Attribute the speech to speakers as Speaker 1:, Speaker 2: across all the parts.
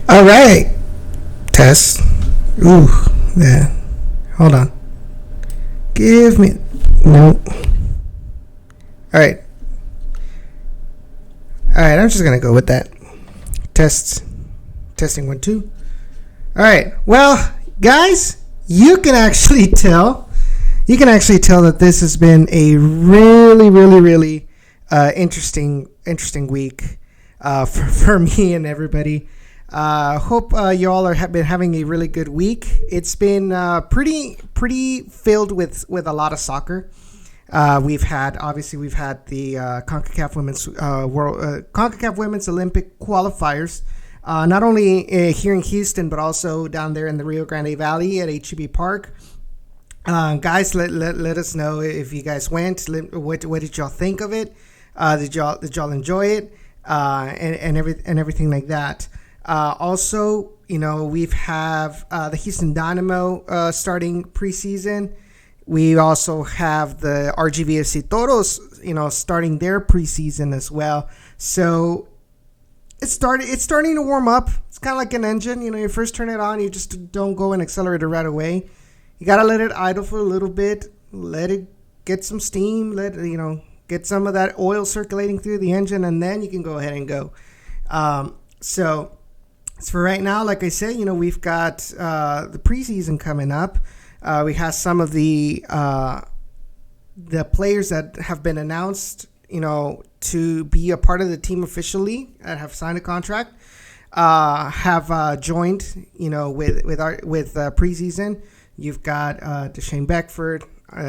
Speaker 1: All right, test. Ooh, yeah. Hold on. Give me. No. All right. All right. I'm just gonna go with that. Testing 1 2. All right. Well, guys, you can actually tell that this has been a really interesting week for me and everybody. Hope you all have been having a really good week. It's been pretty filled with a lot of soccer. We've had the CONCACAF Women's Olympic qualifiers, not only here in Houston but also down there in the Rio Grande Valley at HEB Park. Guys, let us know if you guys went. What did y'all think of it? Did y'all enjoy it? And everything like that. Also, we've have the Houston Dynamo starting preseason. We also have the RGVFC Toros, starting their preseason as well. So it's starting to warm up. It's kind of like an engine. You first turn it on, you just don't go and accelerate it right away. You gotta let it idle for a little bit, let it get some steam, get some of that oil circulating through the engine, and then you can go ahead and go. So for right now, like I said, we've got the preseason coming up. We have some of the players that have been announced, to be a part of the team officially that have signed a contract, have joined, with preseason. You've got Deshane Beckford,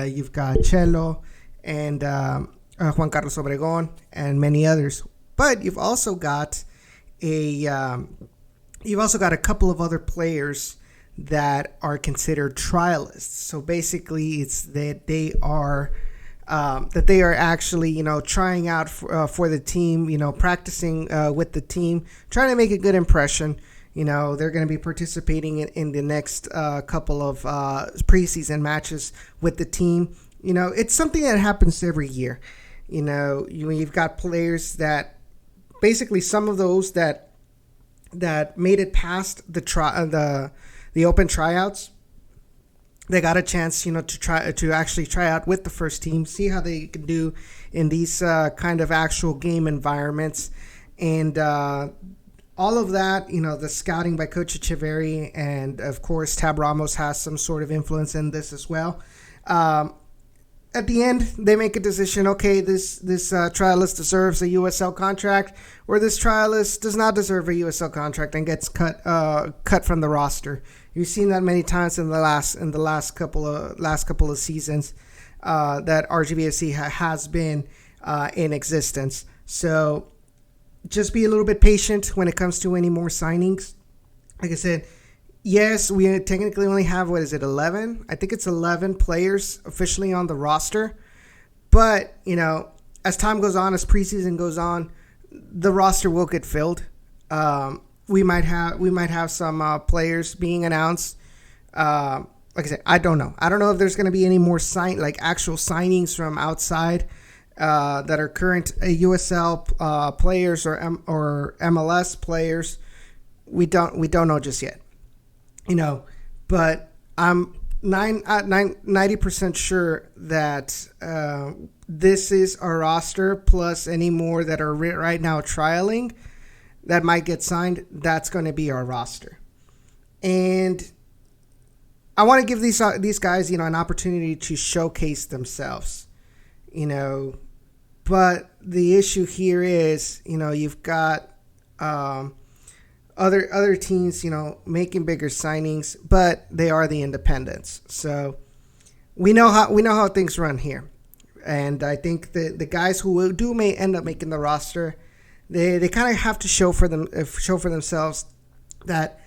Speaker 1: you've got Cello, and Juan Carlos Obregón, and many others. But you've also got a couple of other players that are considered trialists. So basically, it's that they are actually trying out for the team, practicing with the team, trying to make a good impression. They're going to be participating in the next couple of preseason matches with the team. It's something that happens every year. You've got players that basically, some of those that made it past the open tryouts, they got a chance, to actually try out with the first team, see how they can do in these kind of actual game environments, and all of that. The scouting by Coach Echeverry, and of course Tab Ramos has some sort of influence in this as well. At the end, they make a decision. Okay, this trialist deserves a USL contract, or this trialist does not deserve a USL contract and gets cut from the roster. You've seen that many times in the last couple of seasons that RGVFC has been in existence. So just be a little bit patient when it comes to any more signings. Like I said, yes, we technically only have, 11? I think it's 11 players officially on the roster. But, as time goes on, as preseason goes on, the roster will get filled. We might have some players being announced. Like I said, I don't know. I don't know if there's going to be any more actual signings from outside that are current USL players or MLS players. We don't know just yet. But I'm 90% sure that this is our roster, plus any more that are right now trialing that might get signed. That's going to be our roster. And I want to give these guys, an opportunity to showcase themselves, But the issue here is, you've got other teams, making bigger signings, but they are the independents. So we know how things run here. And I think the guys who may end up making the roster, they kind of have to show for themselves that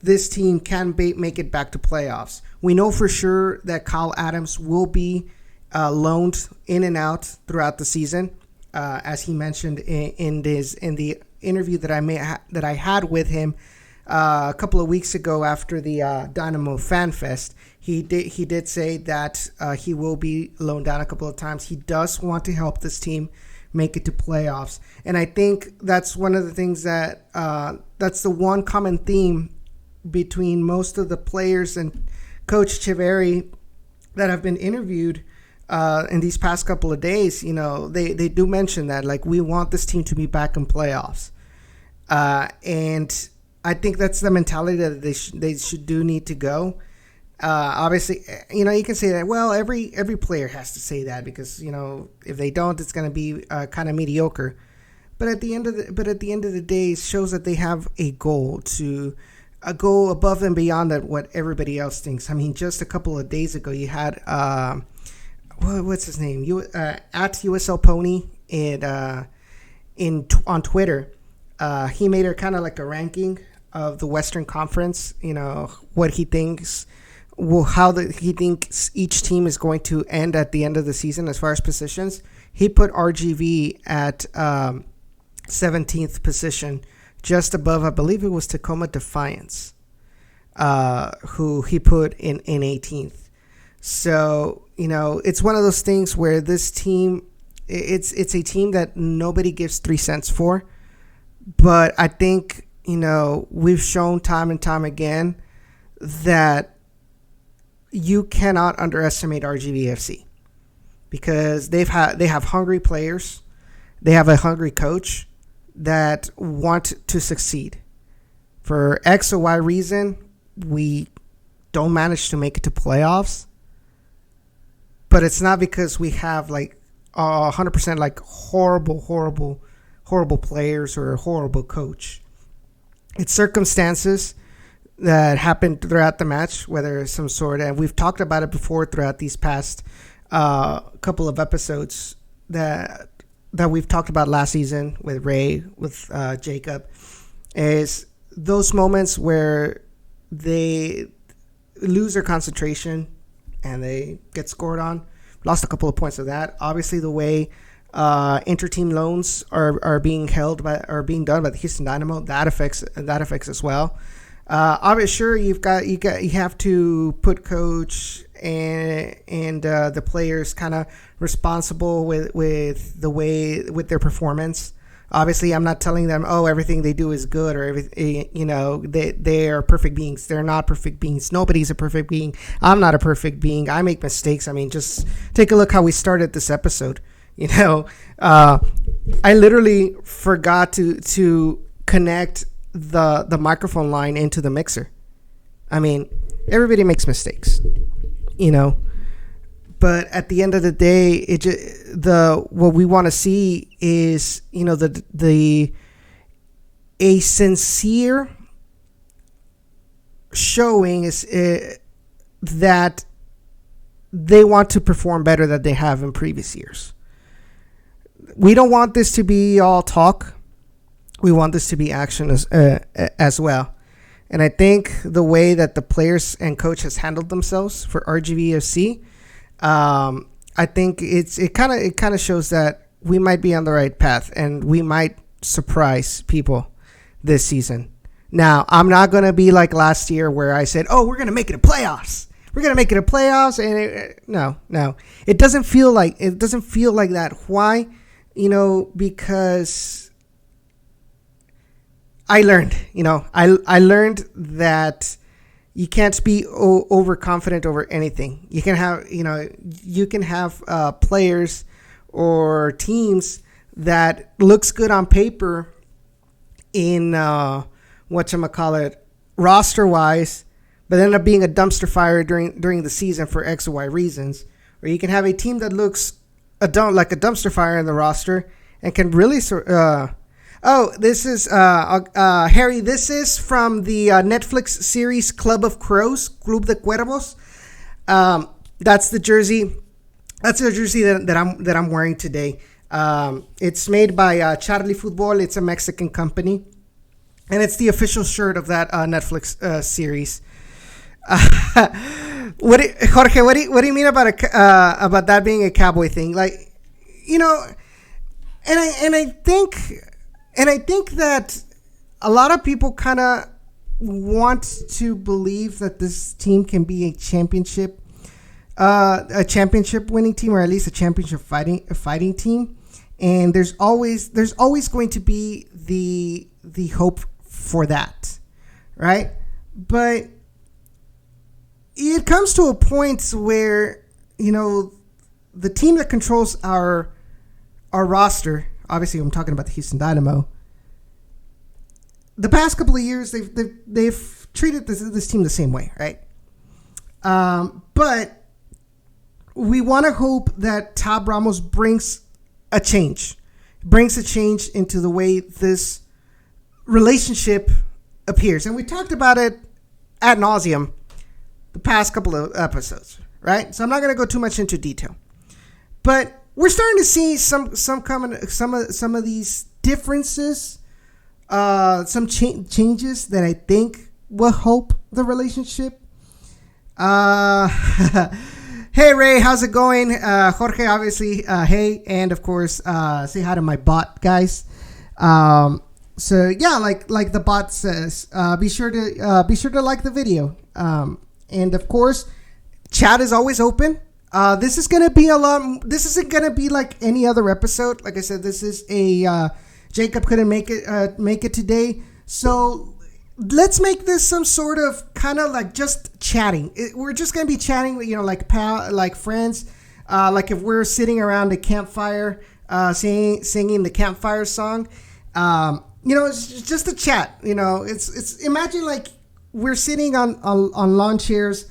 Speaker 1: this team can make it back to playoffs. We know for sure that Kyle Adams will be loaned in and out throughout the season, as he mentioned in the interview that I had with him a couple of weeks ago after the Dynamo Fan Fest. He did say that he will be loaned down a couple of times. He does want to help this team make it to playoffs, and I think that's one of the things that that's the one common theme between most of the players and Coach Chiverri that have been interviewed in these past couple of days. They do mention that, like, we want this team to be back in playoffs, and I think that's the mentality that they should need to go. Obviously, you can say that, well, every player has to say that, because if they don't, it's going to be kind of mediocre. But at the end of the day, it shows that they have a goal to go above and beyond that what everybody else thinks. I mean, just a couple of days ago, you had what's his name? At USL Pony on Twitter. He made it kind of like a ranking of the Western Conference. What he thinks. He thinks each team is going to end at the end of the season as far as positions. He put RGV at 17th position, just above, I believe it was Tacoma Defiance, who he put in 18th. So, it's one of those things where this team, it's a team that nobody gives 3 cents for. But I think, we've shown time and time again that you cannot underestimate RGVFC, because they have hungry players. They have a hungry coach that want to succeed. For X or Y reason, we don't manage to make it to playoffs. But it's not because we have 100% horrible players or a horrible coach. It's circumstances that happened throughout the match, whether some sort, and we've talked about it before throughout these past couple of episodes that we've talked about last season with Ray, with Jacob, is those moments where they lose their concentration and they get scored on. Lost a couple of points of that. Obviously, the way inter-team loans are being done by the Houston Dynamo, that affects as well. Obviously, sure, you have to put coach and the players kind of responsible with their performance. Obviously, I'm not telling them, everything they do is good, or everything, they are perfect beings. They're not perfect beings. Nobody's a perfect being. I'm not a perfect being. I make mistakes. I mean, just take a look how we started this episode. I literally forgot to connect the microphone line into the mixer. I mean, everybody makes mistakes, but at the end of the day, what we want to see is, a sincere showing is that they want to perform better than they have in previous years. We don't want this to be all talk. We want this to be action as well. And I think the way that the players and coach has handled themselves for RGVFC, I think it kind of shows that we might be on the right path and we might surprise people this season. Now, I'm not going to be like last year where I said, we're going to make it a playoffs. We're going to make it a playoffs. And no. It doesn't feel like that. Why? Because I learned, I learned that you can't be overconfident over anything. You can have players or teams that looks good on paper in roster wise, but end up being a dumpster fire during the season for X or Y reasons. Or you can have a team that looks like a dumpster fire in the roster and can really Oh, this is Harry. This is from the Netflix series Club of Crows, Club de Cuervos. That's the jersey. That's the jersey that I'm wearing today. It's made by Charlie Football. It's a Mexican company, and it's the official shirt of that Netflix series. Jorge, what do you mean about that being a cowboy thing? Like, you know, and I think that a lot of people kind of want to believe that this team can be a championship winning team, or at least a championship fighting team. And there's always going to be the hope for that, right? But it comes to a point where, you know, the team that controls our roster, obviously I'm talking about the Houston Dynamo, the past couple of years they've treated this team the same way, right? But we want to hope that Tab Ramos brings a change into the way this relationship appears. And we talked about it ad nauseum the past couple of episodes, right? So I'm not going to go too much into detail. But we're starting to see some of these differences, some changes that I think will help the relationship. Hey Ray, how's it going? Jorge, obviously, hey, and of course, say hi to my bot, guys. So yeah, like the bot says, be sure to like the video. And of course, chat is always open. This is gonna be this isn't gonna be like any other episode. Like I said, this is a Jacob couldn't make it today, so let's make this some sort of kind of like just chatting. We're just gonna be chatting, you know, like friends, like if we're sitting around a campfire, singing the campfire song. You know, it's just a chat. You know, it's imagine like we're sitting on lawn chairs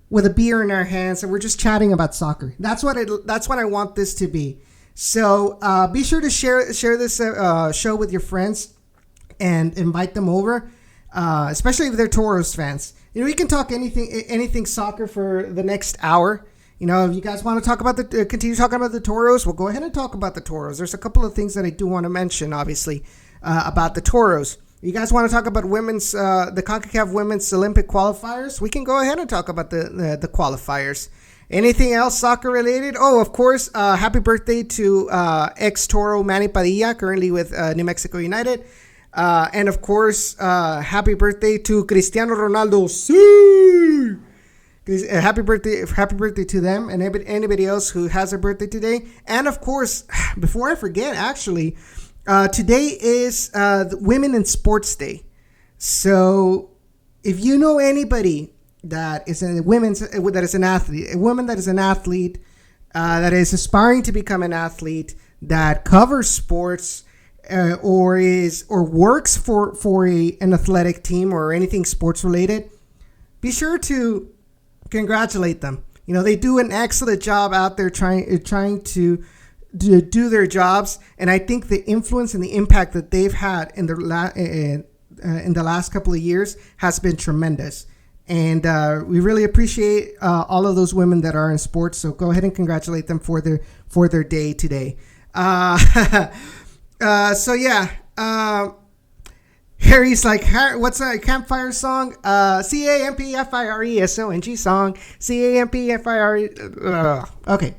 Speaker 1: with a beer in our hands, and we're just chatting about soccer. That's what I want this to be. So be sure to share this show with your friends and invite them over. Especially if they're Toros fans. You know, we can talk anything soccer for the next hour. You know, if you guys want to talk about continue talking about the Toros, we'll go ahead and talk about the Toros. There's a couple of things that I do want to mention, obviously, about the Toros. You guys want to talk about the CONCACAF women's Olympic qualifiers? We can go ahead and talk about the qualifiers. Anything else soccer related? Oh, of course, happy birthday to ex-Toro Manny Padilla, currently with New Mexico United. And of course, happy birthday to Cristiano Ronaldo. Sí! Happy birthday to them and anybody else who has a birthday today. And of course, before I forget, actually, today is Women in Sports Day. So if you know anybody that is a woman that is an athlete, that is aspiring to become an athlete, that covers sports, or works for an athletic team or anything sports related, be sure to congratulate them. You know, they do an excellent job out there trying to do their jobs, and I think the influence and the impact that they've had in the last couple of years has been tremendous. And we really appreciate all of those women that are in sports. So go ahead and congratulate them for their day today. So yeah, Harry's like, what's a campfire song? CAMPFIRESONG song. CAMPFIRE. Okay.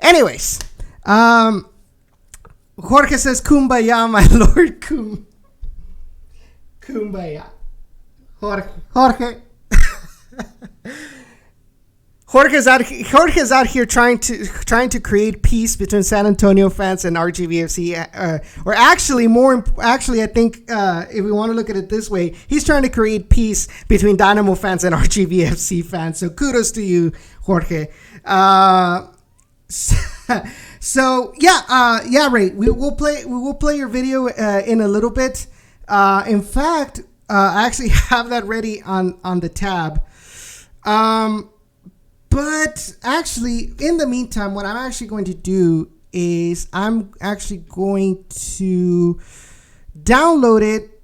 Speaker 1: Anyways, Jorge says, "Kumbaya, my lord, kumbaya." Jorge. Jorge's out here trying to create peace between San Antonio fans and RGVFC, or actually, I think if we want to look at it this way, he's trying to create peace between Dynamo fans and RGVFC fans. So kudos to you, Jorge. So yeah, Ray, we will play your video in a little bit. In fact, I actually have that ready on the tab. But actually, in the meantime, what I'm actually going to do is I'm actually going to download it.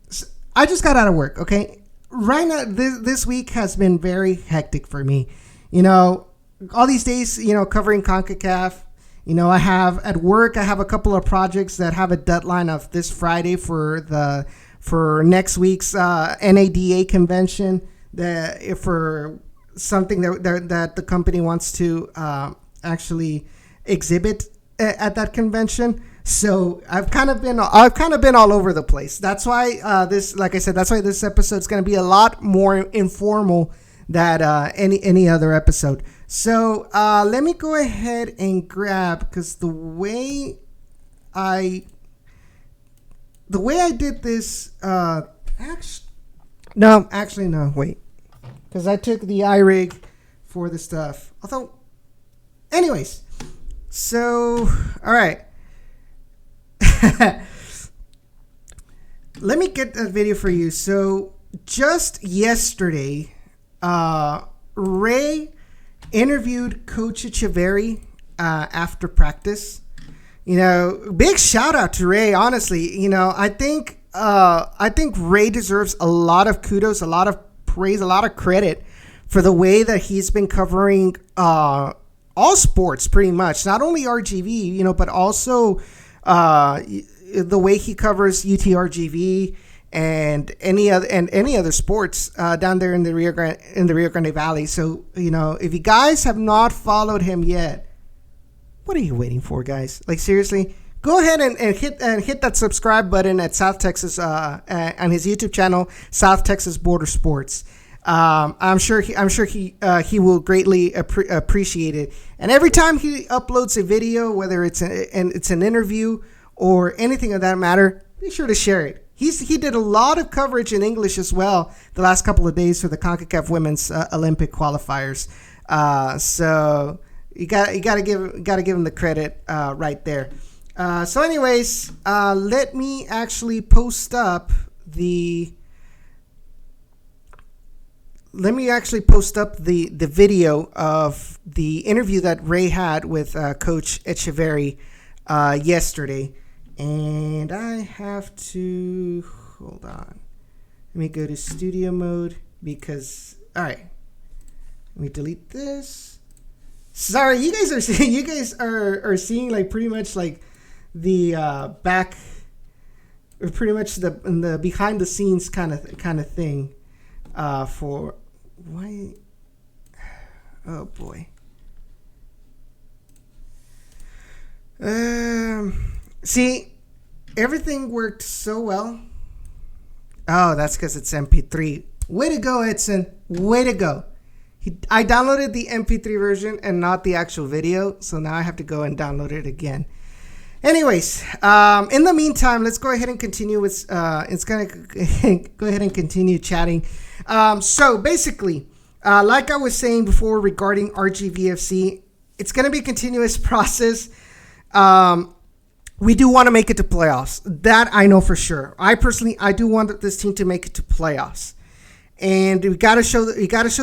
Speaker 1: I just got out of work, okay? Right now, this week has been very hectic for me. All these days, covering CONCACAF. I have at work, I have a couple of projects that have a deadline of this Friday for next week's NADA convention, for something that the company wants to actually exhibit at that convention. So I've kind of been all over the place. That's why this episode is going to be a lot more informal than any other episode. So let me go ahead and grab, because the way I did this, because I took the iRig for the stuff. Although, anyways, so all right. Let me get that video for you. So just yesterday, Ray interviewed Coach Echeverry after practice. Big shout out to Ray. Honestly, I think Ray deserves a lot of kudos, a lot of praise, a lot of credit for the way that he's been covering all sports, pretty much. Not only RGV, but also the way he covers UTRGV and any other sports down there in the Rio Grande Valley. So if you guys have not followed him yet, what are you waiting for, guys? Like, seriously, go ahead and hit that subscribe button at South Texas on his YouTube channel, South Texas Border Sports. I'm sure he will greatly appreciate it. And every time he uploads a video, whether it's an interview or anything of that matter, be sure to share it. He did a lot of coverage in English as well the last couple of days for the CONCACAF Women's Olympic qualifiers. So you gotta give him the credit right there. So anyways, let me actually post up the video of the interview that Ray had with Coach Echeverry yesterday. And I have to, hold on. Let me go to studio mode because, all right. Let me delete this. Sorry, you guys are seeing like pretty much like the back, or pretty much the behind the scenes kind of thing. For why? Oh boy. See, everything worked so well. Oh, that's because it's MP3. Way to go, Edson. Way to go. I downloaded the MP3 version and not the actual video, so now I have to go and download it again. Anyways, in the meantime, let's go ahead and continue with. It's gonna go ahead and continue chatting. So basically, like I was saying before regarding RGVFC, it's gonna be a continuous process. We do want to make it to playoffs. That I know for sure. I do want this team to make it to playoffs, and we gotta show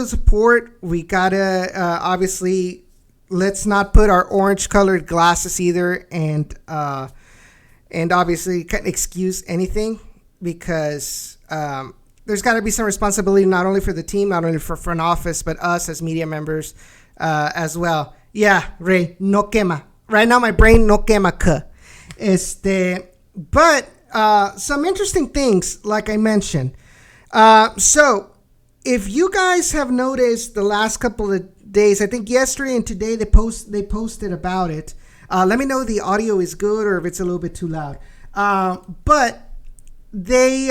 Speaker 1: support. We gotta obviously, let's not put our orange colored glasses either, and obviously can't excuse anything, because there's got to be some responsibility not only for the team, not only for front office, but us as media members as well. Yeah, Ray, no quema. Right now my brain no quema. But some interesting things, like I mentioned. So if you guys have noticed the last couple of days, I think yesterday and today they posted about it. Let me know if the audio is good or if it's a little bit too loud. But they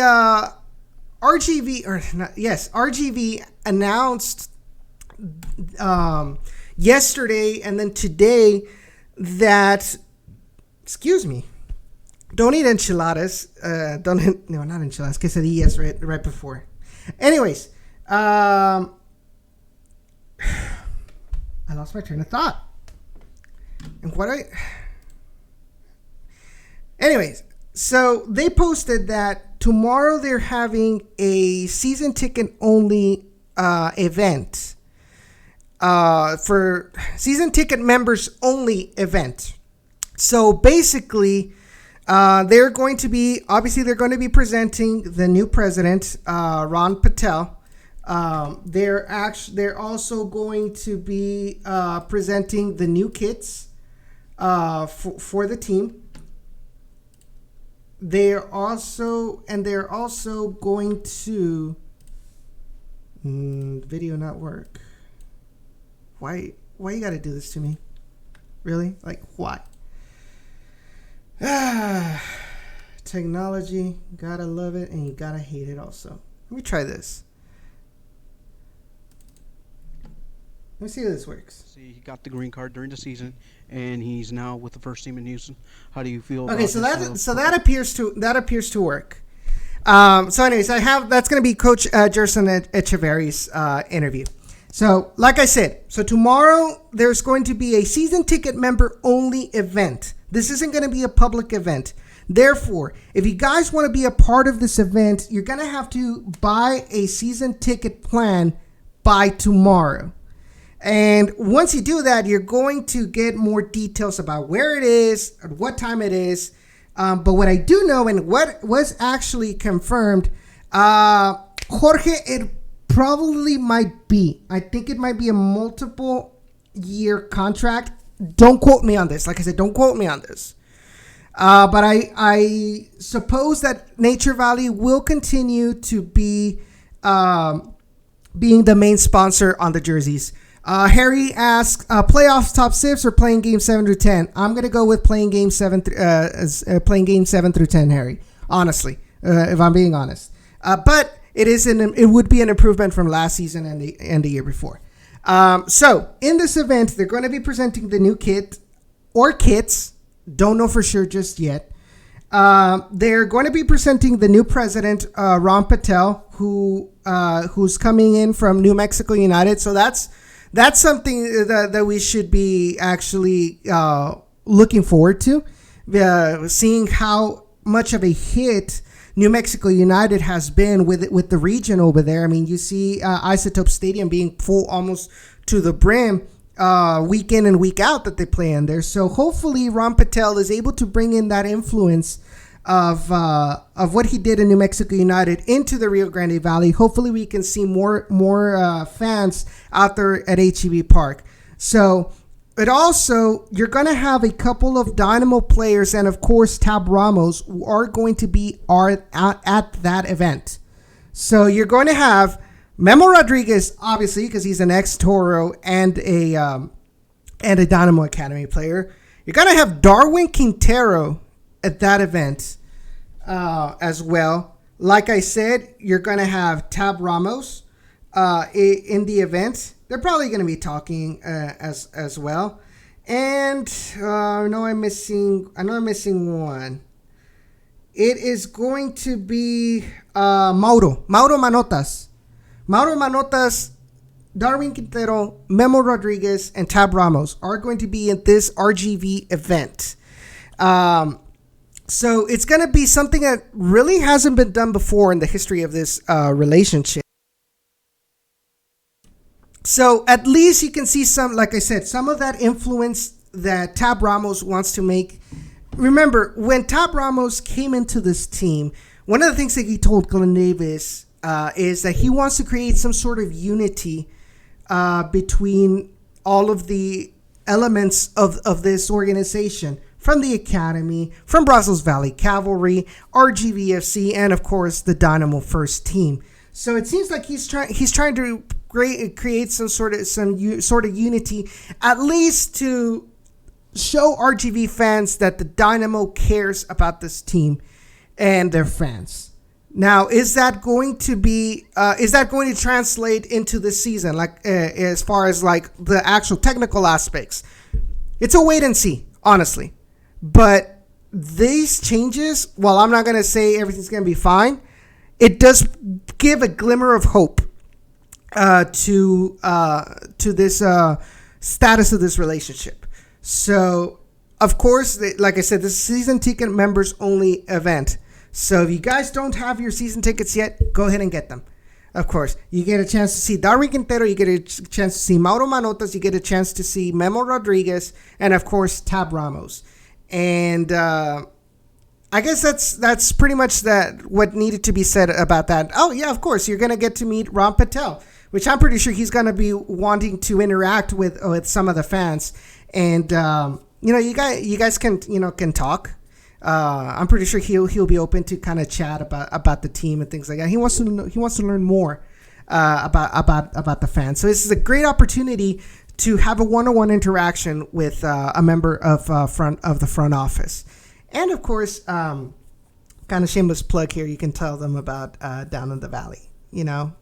Speaker 1: RGV announced yesterday and then today that, excuse me, don't eat enchiladas. Not enchiladas, quesadillas right before. Anyways, I lost my train of thought. And anyways, so they posted that tomorrow they're having a season ticket only event. For season ticket members only event. So basically, They're going to be presenting the new president, Ron Patel. They're also going to be presenting the new kits for the team. They're also going to video not work. Why you got to do this to me? Really? Like, why? Technology, gotta love it and you gotta hate it also. Let me try this. Let me see how this works.
Speaker 2: See, he got the green card during the season, and he's now with the first team in Houston. How do you feel?
Speaker 1: Okay, so that appears to work. So, anyways, that's going to be Coach Gerson Echeverry's interview. So, like I said, tomorrow there's going to be a season ticket member only event. This isn't going to be a public event. Therefore, if you guys want to be a part of this event, you're going to have to buy a season ticket plan by tomorrow. And once you do that, you're going to get more details about where it is, at what time it is. But what I do know and what was actually confirmed, Jorge, it probably might be. I think it might be a multiple year contract. Don't quote me on this. Like I said, don't quote me on this. But I suppose that Nature Valley will continue to be being the main sponsor on the jerseys. Harry asks, playoffs top 6 or playing game 7 through 10? I'm going to go with playing game 7 through 10, Harry. Honestly, if I'm being honest. But it would be an improvement from last season and the year before. So in this event, they're going to be presenting the new kit or kits. Don't know for sure just yet. They're going to be presenting the new president, Ron Patel, who's coming in from New Mexico United. So that's something that we should be actually looking forward to, seeing how much of a hit New Mexico United has been with the region over there. I mean, you see Isotope Stadium being full almost to the brim week in and week out that they play in there. So hopefully Ron Patel is able to bring in that influence of what he did in New Mexico United into the Rio Grande Valley. Hopefully we can see more fans out there at HEB Park. So it also, you're going to have a couple of Dynamo players and of course Tab Ramos who are going to be at that event. So you're going to have Memo Rodriguez, obviously, because he's an ex-Toro and a Dynamo Academy player. You're going to have Darwin Quintero at that event as well. Like I said, you're going to have Tab Ramos in the event. They're probably going to be talking as well. And I know I'm missing one. It is going to be Mauro Manotas. Mauro Manotas, Darwin Quintero, Memo Rodriguez, and Tab Ramos are going to be at this RGV event. So it's going to be something that really hasn't been done before in the history of this relationship. So at least you can see some, like I said, some of that influence that Tab Ramos wants to make. Remember, when Tab Ramos came into this team, one of the things that he told Glenn Davis is that he wants to create some sort of unity between all of the elements of this organization, from the Academy, from Brazos Valley Cavalry, RGVFC, and of course the Dynamo First Team. So it seems like he's trying to create some sort of unity, at least to show RGV fans that the Dynamo cares about this team and their fans. Now, is that going to translate into this season, like as far as like the actual technical aspects? It's a wait and see, honestly. But these changes, while I'm not going to say everything's going to be fine, it does give a glimmer of hope to this status of this relationship. So, of course, like I said, this is season ticket members only event. So if you guys don't have your season tickets yet, go ahead and get them. Of course, you get a chance to see Darwin Quintero, you get a chance to see Mauro Manotas, you get a chance to see Memo Rodriguez, and of course, Tab Ramos. And I guess that's pretty much that what needed to be said about that. Oh yeah, of course you're gonna get to meet Ron Patel, which I'm pretty sure he's gonna be wanting to interact with some of the fans, and you guys can talk. I'm pretty sure he'll be open to kind of chat about the team and things like that. He wants to learn more about the fans. So this is a great opportunity to have a one-on-one interaction with a member of the front office. And of course, kind of shameless plug here. You can tell them about Down in the Valley. Tell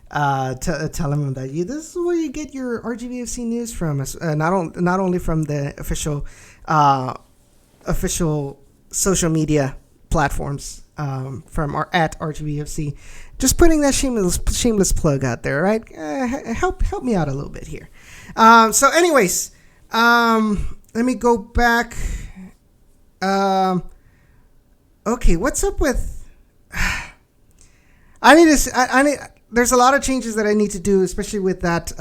Speaker 1: them that this is where you get your RGVFC news from. Not only from the official social media platforms from at RGVFC. Just putting that shameless plug out there, right? Help me out a little bit here. So, anyways, let me go back. Okay, what's up with? There's a lot of changes that I need to do, especially with that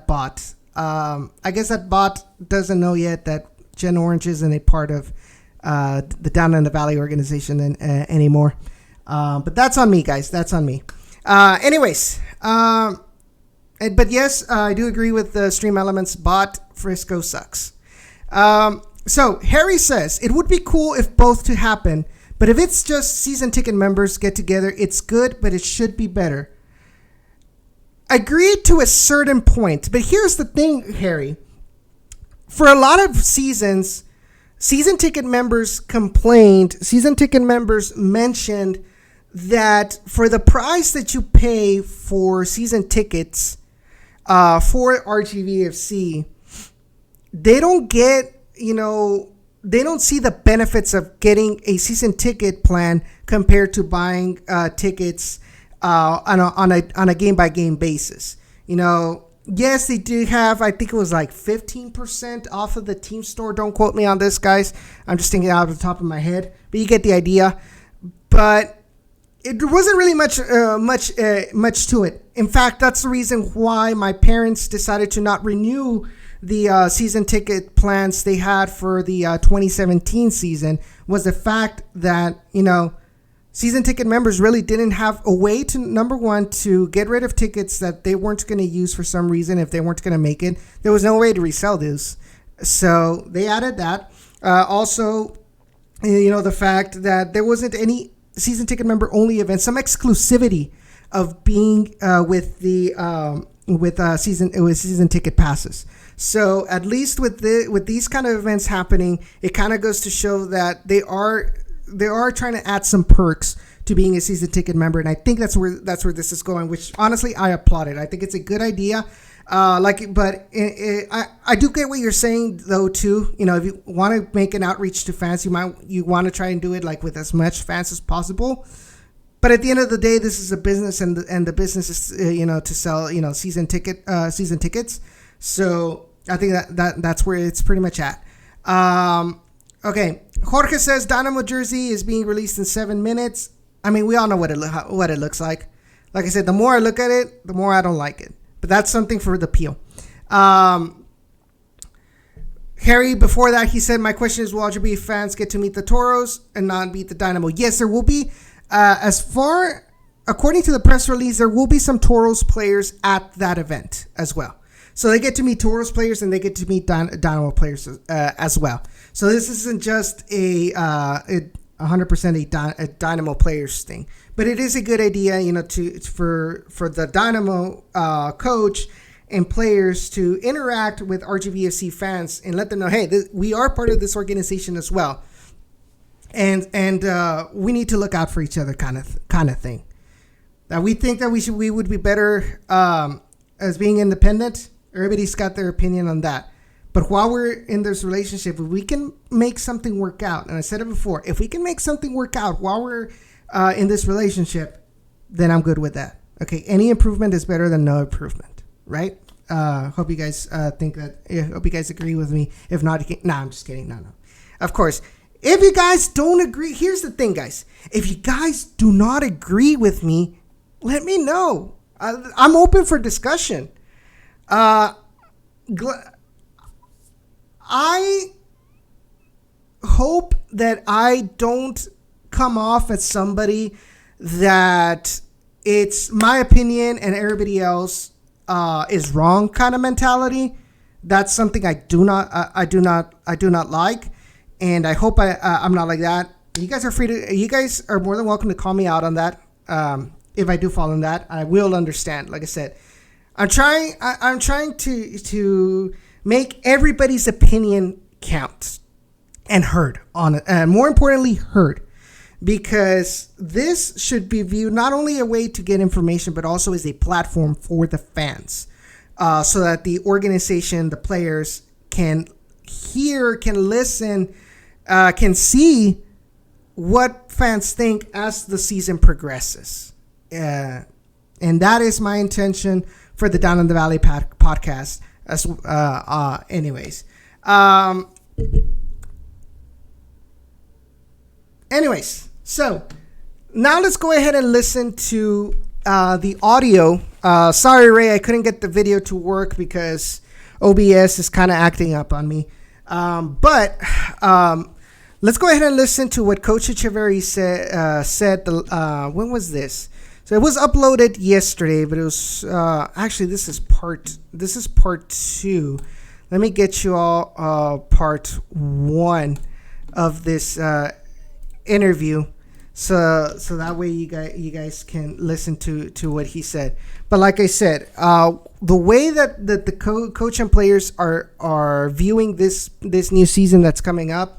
Speaker 1: bot. I guess that bot doesn't know yet that Gen Orange isn't a part of the Down in the Valley organization anymore. But that's on me, guys. That's on me. Anyways, but yes, I do agree with the Stream Elements bot. Frisco sucks. So Harry says it would be cool if both to happen, but if it's just season ticket members get together, it's good, but it should be better. Agreed to a certain point, but here's the thing, Harry. For a lot of seasons, season ticket members mentioned that for the price that you pay for season tickets for RGVFC, they don't get, they don't see the benefits of getting a season ticket plan compared to buying tickets on a game by game basis. Yes, they do have, I think it was like 15% off of the team store. Don't quote me on this, guys. I'm just thinking out of the top of my head, but you get the idea. But it wasn't really much to it. In fact, that's the reason why my parents decided to not renew the season ticket plans they had for the 2017 season, was the fact that, season ticket members really didn't have a way to, number one, to get rid of tickets that they weren't going to use for some reason. If they weren't going to make it, there was no way to resell those. So they added that. Also, the fact that there wasn't any season ticket member only events, some exclusivity of being with season ticket passes. So at least with these kind of events happening, it kind of goes to show that they are trying to add some perks to being a season ticket member, and I think that's where this is going. Which honestly, I applaud it. I think it's a good idea. I do get what you're saying though too. If you want to make an outreach to fans, you want to try and do it like with as much fans as possible. But at the end of the day, this is a business, and the business is to sell season tickets. So I think that's where it's pretty much at. Okay, Jorge says Dynamo jersey is being released in 7 minutes. I mean, we all know what it looks like. Like I said, the more I look at it, the more I don't like it. But that's something for the peel. Harry, before that, he said, my question is, will RGB fans get to meet the Toros and not beat the Dynamo? Yes, there will be. According to the press release, there will be some Toros players at that event as well. So they get to meet Toros players and they get to meet Dynamo players as well. So this isn't just a 100% a Dynamo players thing, but it is a good idea, for the Dynamo coach and players to interact with RGVFC fans and let them know, hey, we are part of this organization as well, and we need to look out for each other, kind of thing. Now we think that we would be better as being independent. Everybody's got their opinion on that. But while we're in this relationship, if we can make something work out, and I said it before, if we can make something work out while we're in this relationship, then I'm good with that. Okay, any improvement is better than no improvement, right? Hope you guys think that. Hope you guys agree with me. If not, I'm just kidding. No. Of course, if you guys don't agree, here's the thing, guys. If you guys do not agree with me, let me know. I'm open for discussion. I hope that I don't come off as somebody that it's my opinion and everybody else is wrong kind of mentality. That's something I do not like, and I hope I'm not like that. You guys are free to. You guys are more than welcome to call me out on that. If I do fall in that, I will understand. Like I said, I'm trying to make everybody's opinion count and heard on it, and more importantly, heard, because this should be viewed not only a way to get information, but also as a platform for the fans, so that the organization, the players can hear, can listen, can see what fans think as the season progresses. And that is my intention for the Down in the Valley podcast. Anyways. So now let's go ahead and listen to the audio. Sorry, Ray, I couldn't get the video to work because OBS is kind of acting up on me. But let's go ahead and listen to what Coach Echeverry said. When was this? So it was uploaded yesterday, but it was actually this is part 2. Let me get you all part 1 of this interview, so that way you guys can listen to what he said. But like I said, the way that the coach and players are viewing this new season that's coming up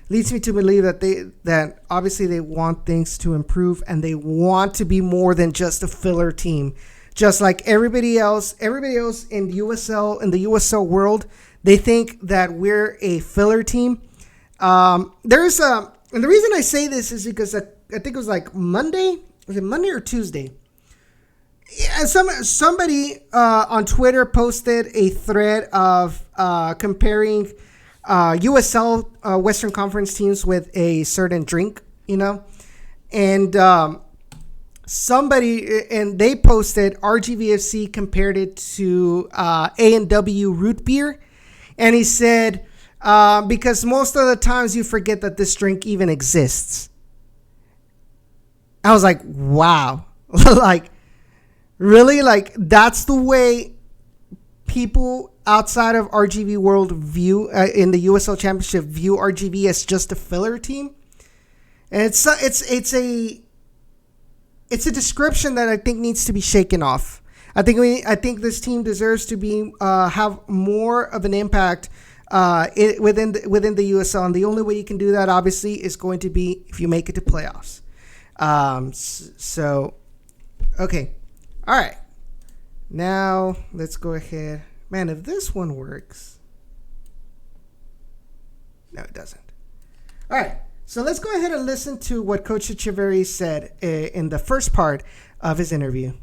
Speaker 1: leads me to believe that obviously they want things to improve, and they want to be more than just a filler team. Just like everybody else in the USL world, they think that we're a filler team. And the reason I say this is because I think it was like Monday. Was it Monday or Tuesday? Yeah, somebody on Twitter posted a thread of comparing USL Western Conference teams with a certain drink, and they posted RGVFC compared it to A&W root beer, and he said because most of the times you forget that this drink even exists. I was like, wow. Like, really? Like, that's the way people outside of RGV World view, in the USL Championship, view RGV as just a filler team? And it's a description that I think needs to be shaken off. I think this team deserves to be have more of an impact within the USL, and the only way you can do that, obviously, is going to be if you make it to playoffs. So, okay, all right. Now let's go ahead. Man, if this one works, no, it doesn't. All right, so let's go ahead and listen to what Coach Echeverry said in the first part of his interview.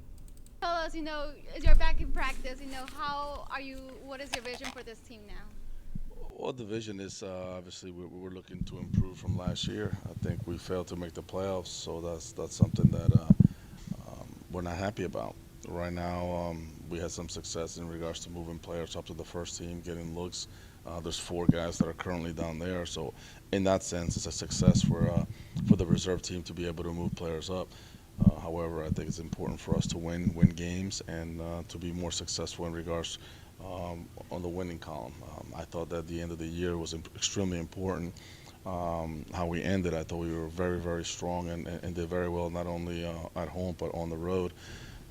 Speaker 3: Tell us, you're back in practice. How are you? What is your vision for this team now?
Speaker 4: Well, the vision is obviously we're looking to improve from last year. I think we failed to make the playoffs, so that's something that we're not happy about. Right now, we had some success in regards to moving players up to the first team, getting looks. There's 4 guys that are currently down there, so in that sense, it's a success for the reserve team to be able to move players up. However, I think it's important for us to win games and to be more successful in regards on the winning column. I thought that the end of the year was extremely important. How we ended, I thought we were very, very strong and did very well, not only at home but on the road.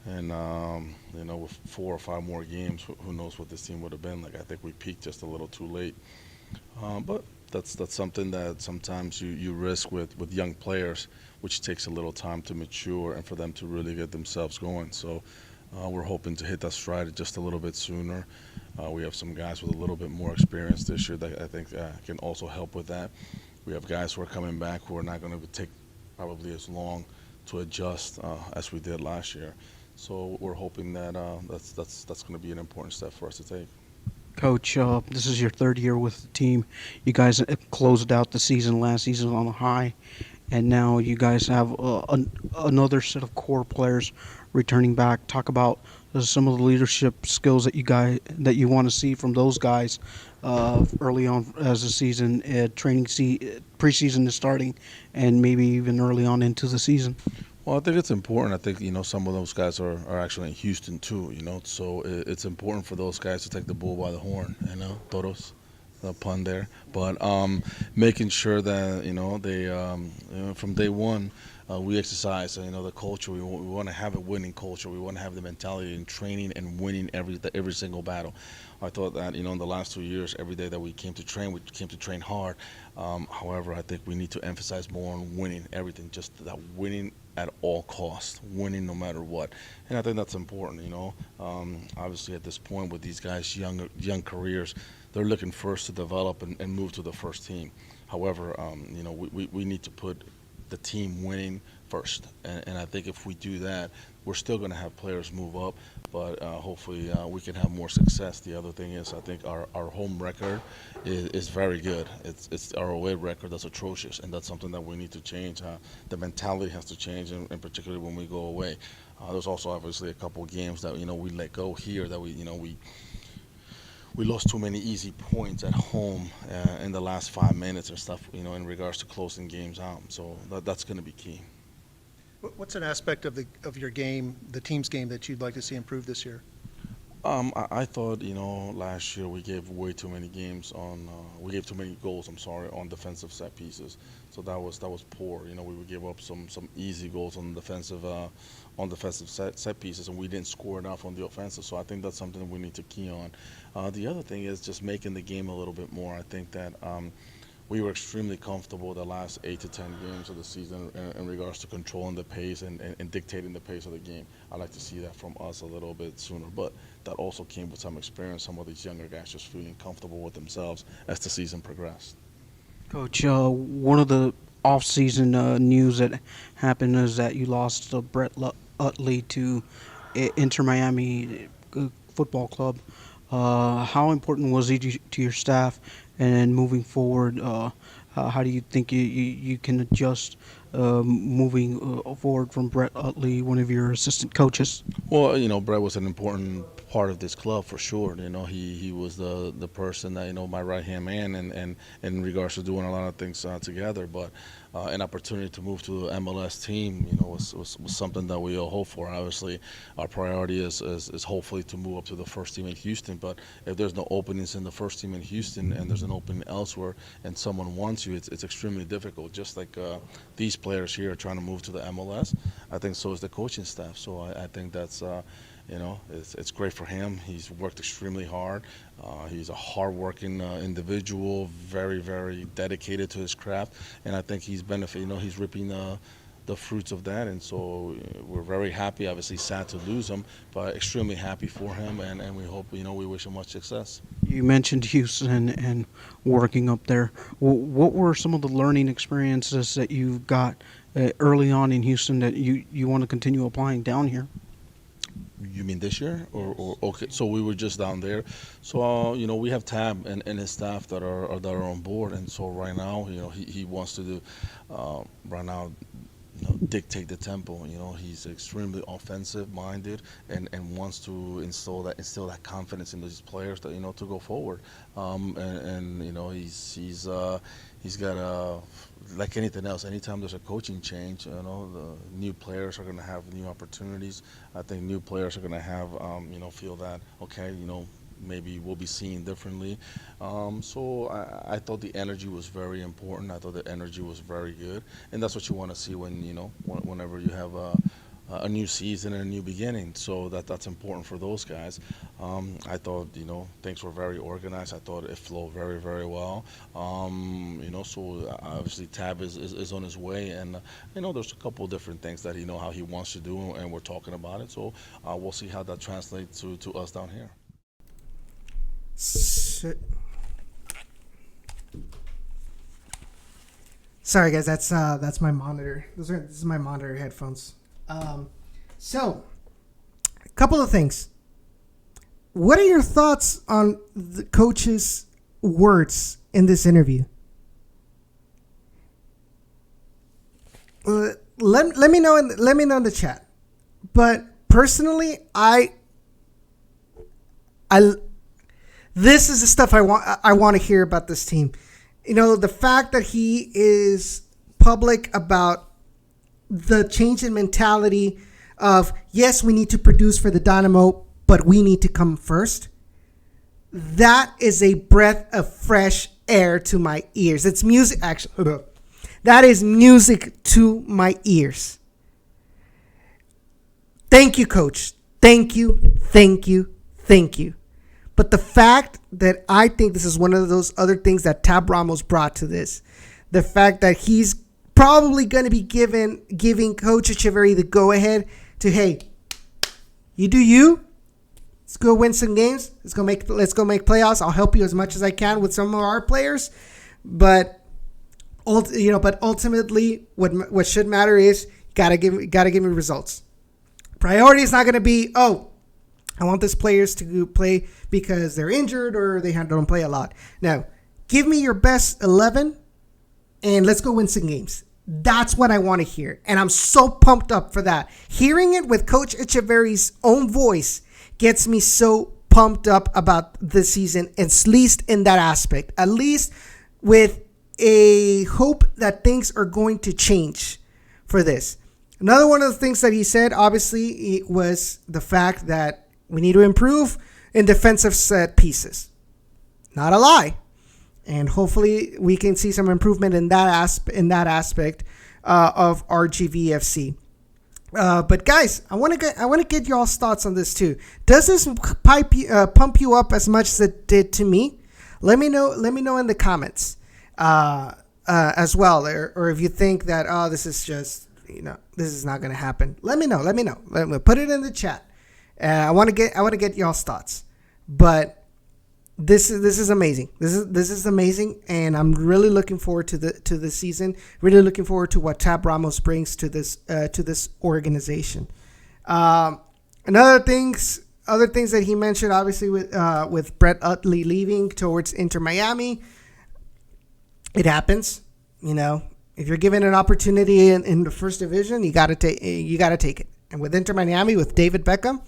Speaker 4: And with 4 or 5 more games, who knows what this team would have been like. I think we peaked just a little too late. But that's something that sometimes you risk with young players, which takes a little time to mature and for them to really get themselves going. So we're hoping to hit that stride just a little bit sooner. We have some guys with a little bit more experience this year that I think can also help with that. We have guys who are coming back who are not going to take probably as long to adjust as we did last year. So we're hoping that that's going to be an important step for us to take.
Speaker 2: Coach, this is your 3rd year with the team. You guys closed out the season last season on a high, and now you guys have another set of core players returning back. Talk about some of the leadership skills that you want to see from those guys early on as the season preseason is starting, and maybe even early on into the season.
Speaker 4: Well, I think it's important. I think, some of those guys are actually in Houston too, so it's important for those guys to take the bull by the horn, toros, the pun there. But making sure that, they, from day one, we exercise, the culture. We want to have a winning culture. We want to have the mentality in training and winning every single battle. I thought that, in the last 2 years, every day that we came to train hard. However, I think we need to emphasize more on winning everything, just that winning at all costs, winning no matter what. And I think that's important, obviously at this point with these guys' young careers, they're looking first to develop and move to the first team. However, we need to put the team winning first. And I think if we do that, we're still going to have players move up, but hopefully we can have more success. The other thing is I think our home record is very good. It's our away record that's atrocious, and that's something that we need to change. The mentality has to change, and particularly when we go away. There's also obviously a couple of games that we let go here that we lost too many easy points at home in the last 5 minutes or stuff, in regards to closing games out. So that's going to be key.
Speaker 5: What's an aspect of your game, the team's game, that you'd like to see improve this year?
Speaker 4: I thought, last year we gave way too many we gave too many goals, on defensive set pieces. So that was poor. We would give up some easy goals on defensive set pieces, and we didn't score enough on the offensive. So I think that's something we need to key on. The other thing is just making the game a little bit more. I think that we were extremely comfortable the last 8 to 10 games of the season in regards to controlling the pace and dictating the pace of the game. I'd like to see that from us a little bit sooner, but that also came with some experience, some of these younger guys just feeling comfortable with themselves as the season progressed.
Speaker 2: Coach, one of the off-season news that happened is that you lost Brett Utley to Inter Miami Football Club. How important was he to your staff? And moving forward, how do you think you can adjust moving forward from Brett Utley, one of your assistant coaches?
Speaker 4: Well, Brett was an important part of this club for sure. He was the person that, my right-hand man and in regards to doing a lot of things together. But an opportunity to move to the MLS team, was something that we all hope for. Obviously, our priority is hopefully to move up to the first team in Houston. But if there's no openings in the first team in Houston and there's an opening elsewhere and someone wants you, it's extremely difficult. Just like these players here are trying to move to the MLS, I think so is the coaching staff. So I think that's it's great for him. He's worked extremely hard. He's a hard-working individual, very, very dedicated to his craft, and I think he's he's reaping the fruits of that, and so we're very happy. Obviously sad to lose him, but extremely happy for him, and we hope, we wish him much success.
Speaker 2: You mentioned Houston and working up there. What were some of the learning experiences that you got early on in Houston that you want to continue applying down here?
Speaker 4: You mean this year, or okay? So we were just down there. So we have Tab and his staff that are on board, and so right now, he wants to do right now. Dictate the tempo. He's extremely offensive-minded and wants to instill that confidence in these players that to go forward. And he's got like anything else. Anytime there's a coaching change, the new players are going to have new opportunities. I think new players are going to have feel that okay, maybe we'll be seen differently. So I thought the energy was very important. I thought the energy was very good, and that's what you want to see when whenever you have a new season and a new beginning. So that's important for those guys. I thought things were very organized. I thought it flowed very, very well. So obviously Tab is on his way, and there's a couple of different things that how he wants to do, and we're talking about it. So we'll see how that translates to us down here.
Speaker 1: Sorry guys, that's my monitor. This is my monitor headphones. So a couple of things. What are your thoughts on the coach's words in this interview? let me know in the chat. But personally, I this is the stuff I want to hear about this team. You know, the fact that he is public about the change in mentality of, yes, we need to produce for the Dynamo, but we need to come first. That is a breath of fresh air to my ears. It's music, actually. That is music to my ears. Thank you, coach. Thank you, thank you, thank you. But the fact that I think this is one of those other things that Tab Ramos brought to this, the fact that he's probably going to be giving Coach Echeverry the go-ahead to, hey, you do you. Let's go win some games. Let's go make playoffs. I'll help you as much as I can with some of our players. But ultimately, what should matter is gotta give me results. Priority is not going to be, I want these players to play because they're injured or they don't play a lot. Now, give me your best 11 and let's go win some games. That's what I want to hear. And I'm so pumped up for that. Hearing it with Coach Echeverry's own voice gets me so pumped up about this season, at least in that aspect. At least with a hope that things are going to change for this. Another one of the things that he said, obviously, was the fact that we need to improve in defensive set pieces. Not a lie. And hopefully we can see some improvement in that aspect of RGVFC. But guys, I want to get y'all's thoughts on this too. Does this pump you up as much as it did to me? Let me know in the comments as well, or if you think that this is just this is not going to happen. Let me know. Put it in the chat. I want to get y'all's thoughts. But this is amazing. This is amazing, and I'm really looking forward to the season. Really looking forward to what Tab Ramos brings to this organization. Other things that he mentioned, obviously with Brett Utley leaving towards Inter Miami, it happens. If you're given an opportunity in the first division, you gotta take it. And with Inter Miami, with David Beckham,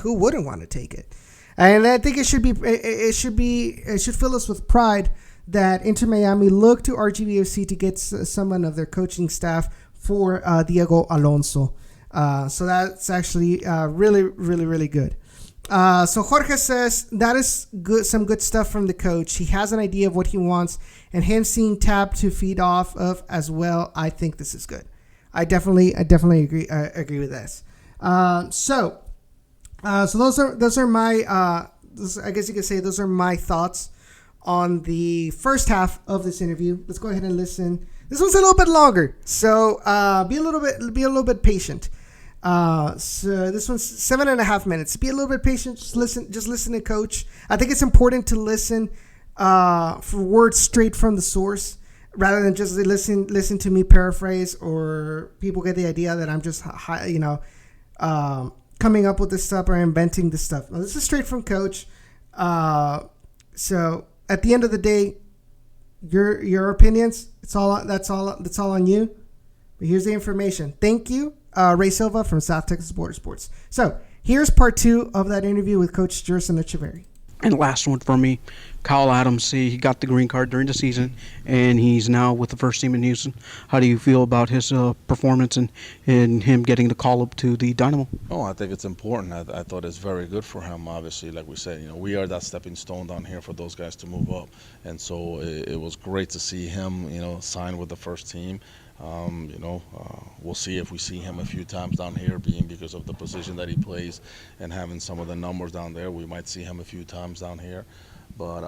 Speaker 1: who wouldn't want to take it? And I think it should fill us with pride that Inter Miami looked to RGVFC to get someone of their coaching staff for Diego Alonso. So that's actually really, really, really good. So Jorge says that is good, some good stuff from the coach. He has an idea of what he wants, and him seeing Tab to feed off of as well. I think this is good. I definitely agree with this. So those are my I guess you could say those are my thoughts on the first half of this interview. Let's go ahead and listen. This one's a little bit longer, so be a little bit patient. So this one's 7.5 minutes. Be a little bit patient. Just listen to Coach. I think it's important to listen for words straight from the source, rather than just listen to me paraphrase, or people get the idea that I'm just coming up with this stuff or inventing this stuff. Now, this is straight from Coach. So at the end of the day, your opinions, that's all on you. But here's the information. Thank you, SIlva from South Texas Border Sports. So here's part 2 of that interview with Coach Jerson Echeverry.
Speaker 2: And last one for me, Kyle Adams. He got the green card during the season, and he's now with the first team in Houston. How do you feel about his performance and him getting the call up to the Dynamo?
Speaker 4: Oh, I think it's important. I thought it's very good for him. Obviously, like we said, we are that stepping stone down here for those guys to move up, and so it was great to see him, sign with the first team. We'll see if we see him a few times down here, being because of the position that he plays and having some of the numbers down there. We might see him a few times down here. But,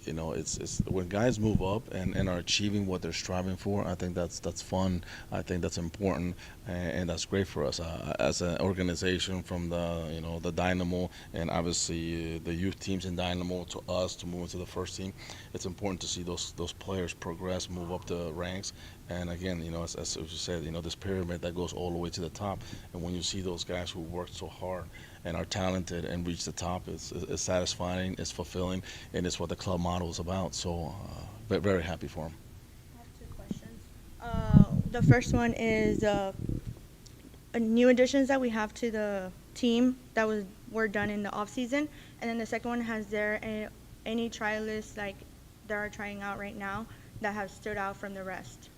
Speaker 4: it's when guys move up and are achieving what they're striving for, I think that's fun. I think that's important, and that's great for us as an organization, from the Dynamo and obviously the youth teams in Dynamo to us to move into the first team. It's important to see those players progress, move up the ranks. And again, as you said, this pyramid that goes all the way to the top. And when you see those guys who worked so hard and are talented and reach the top, it's satisfying, it's fulfilling, and it's what the club model is about. So very happy for them.
Speaker 6: I have 2 questions. The first one is new additions that we have to the team that were done in the off season, and then the second one has any trialists like that are trying out right now that have stood out from the rest.